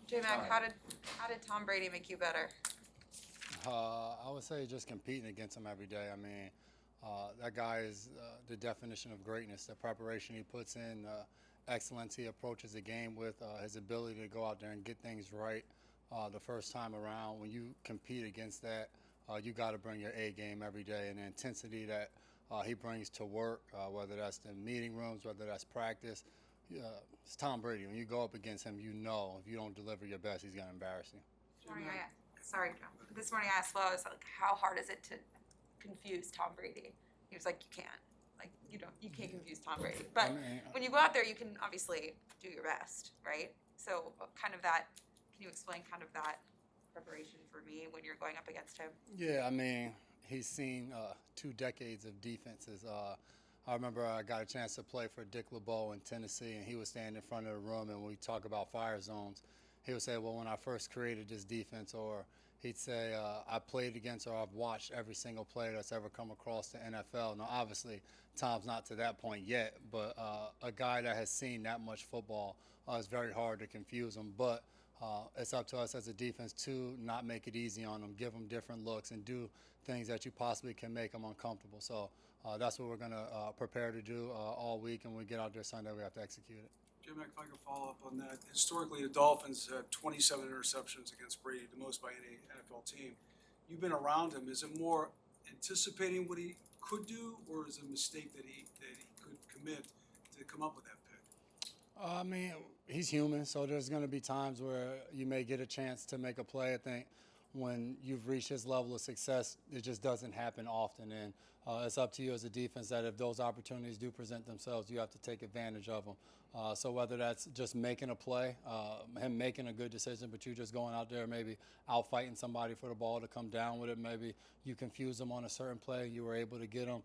J-Mac, how did Tom Brady make you better? I would say just competing against him every day. I mean, that guy is the definition of greatness. The preparation he puts in, excellence he approaches the game with, his ability to go out there and get things right the first time around. When you compete against that, you got to bring your A game every day, and the intensity that he brings to work, whether that's the meeting rooms, whether that's practice. It's Tom Brady. When you go up against him, you know if you don't deliver your best, he's going to embarrass you. This morning sorry, Joe. This morning I asked Flo, I was like, how hard is it to confuse Tom Brady? He was like, you can't. Like, you can't confuse Tom Brady. But when you go out there, you can obviously do your best, right? So kind of that, can you explain kind of that preparation for me when you're going up against him? Yeah, I mean, he's seen 2 decades of defenses. I remember I got a chance to play for Dick LeBeau in Tennessee, and he was standing in front of the room, and when we talk about fire zones, he would say, well, when I first created this defense, or he'd say, I played against or I've watched every single player that's ever come across the NFL. Now, obviously, Tom's not to that point yet, but a guy that has seen that much football, it's very hard to confuse him. But it's up to us as a defense to not make it easy on them, give them different looks, and do things that you possibly can make them uncomfortable. So that's what we're going to prepare to do all week, and when we get out there Sunday, we have to execute it. Jim, if I can follow up on that. Historically, the Dolphins had 27 interceptions against Brady, the most by any NFL team. You've been around him. Is it more anticipating what he could do, or is it a mistake that he could commit to come up with that pick? I mean, he's human, so there's going to be times where you may get a chance to make a play. I think when you've reached his level of success, it just doesn't happen often. And it's up to you as a defense that if those opportunities do present themselves, you have to take advantage of them. So whether that's just making a play, him making a good decision, but you just going out there maybe out fighting somebody for the ball to come down with it, maybe you confuse them on a certain play, you were able to get them.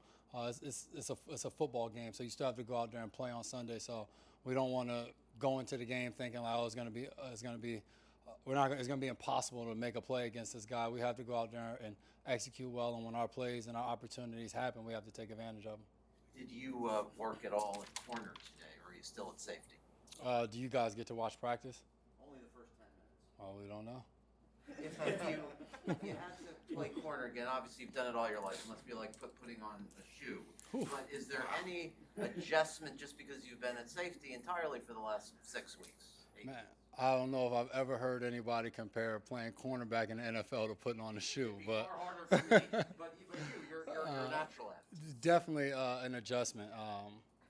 It's a football game, so you still have to go out there and play on Sunday. So we don't want to go into the game thinking like, oh, it's going to be it's going to be impossible to make a play against this guy. We have to go out there and execute well, and when our plays and our opportunities happen, we have to take advantage of them. Did you work at all at corner today, or are you still at safety? Do you guys get to watch practice? Only the first 10 minutes. Oh, we don't know. If you had to play corner again, obviously you've done it all your life. It must be like putting on a shoe. But is there any adjustment just because you've been at safety entirely for the last 6 weeks? Man, I don't know if I've ever heard anybody compare playing cornerback in the NFL to putting on a shoe, but far harder for me. But you're a natural at it. definitely an adjustment.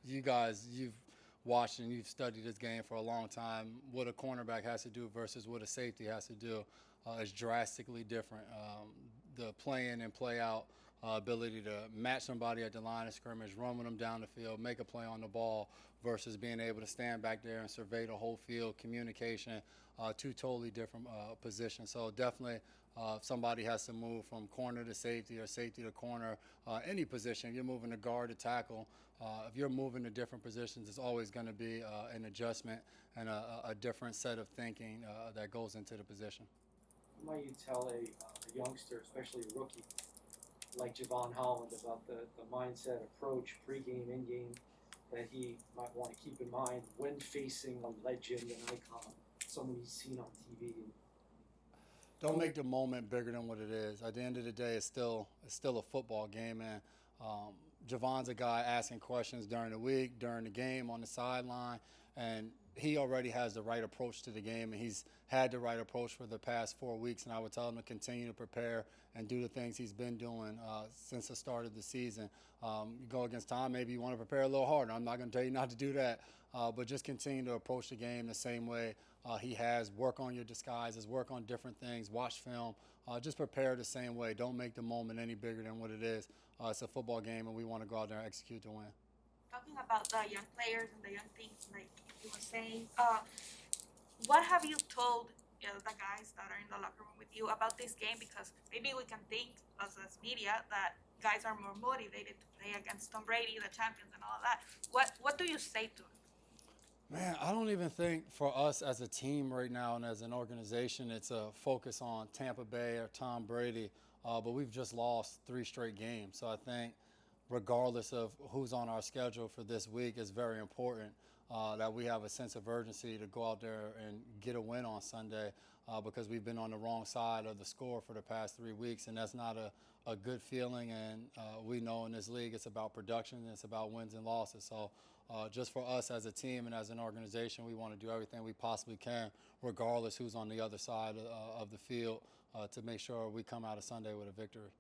You guys, you've watched and you've studied this game for a long time. What a cornerback has to do versus what a safety has to do is drastically different. The play in and play out ability to match somebody at the line of scrimmage, run with them down the field, make a play on the ball versus being able to stand back there and survey the whole field, communication, two totally different positions. So definitely if somebody has to move from corner to safety or safety to corner, any position, if you're moving to guard to tackle, if you're moving to different positions, it's always going to be an adjustment and a different set of thinking that goes into the position. What might you tell a youngster, especially a rookie, like Javon Holland, about the mindset, approach, pregame, in-game, that he might want to keep in mind when facing a legend, an icon, someone he's seen on TV? Don't make the moment bigger than what it is. At the end of the day, it's still a football game, and Javon's a guy asking questions during the week, during the game, on the sideline, and he already has the right approach to the game, and he's had the right approach for the past 4 weeks, and I would tell him to continue to prepare and do the things he's been doing since the start of the season. You go against Tom, maybe you want to prepare a little harder. I'm not going to tell you not to do that, but just continue to approach the game the same way he has. Work on your disguises, work on different things, watch film. Just prepare the same way. Don't make the moment any bigger than what it is. It's a football game, and we want to go out there and execute to win. Talking about the young players and the young things, like you were saying, what have you told the guys that are in the locker room with you about this game? Because maybe we can think as media that guys are more motivated to play against Tom Brady, the champions, and all of that. What do you say to them? Man, I don't even think for us as a team right now and as an organization, it's a focus on Tampa Bay or Tom Brady. But we've just lost 3 straight games. So I think regardless of who's on our schedule for this week is very important that we have a sense of urgency to go out there and get a win on Sunday because we've been on the wrong side of the score for the past 3 weeks, and that's not a good feeling. And we know in this league it's about production and it's about wins and losses. So just for us as a team and as an organization, we want to do everything we possibly can, regardless who's on the other side of the field, to make sure we come out of Sunday with a victory.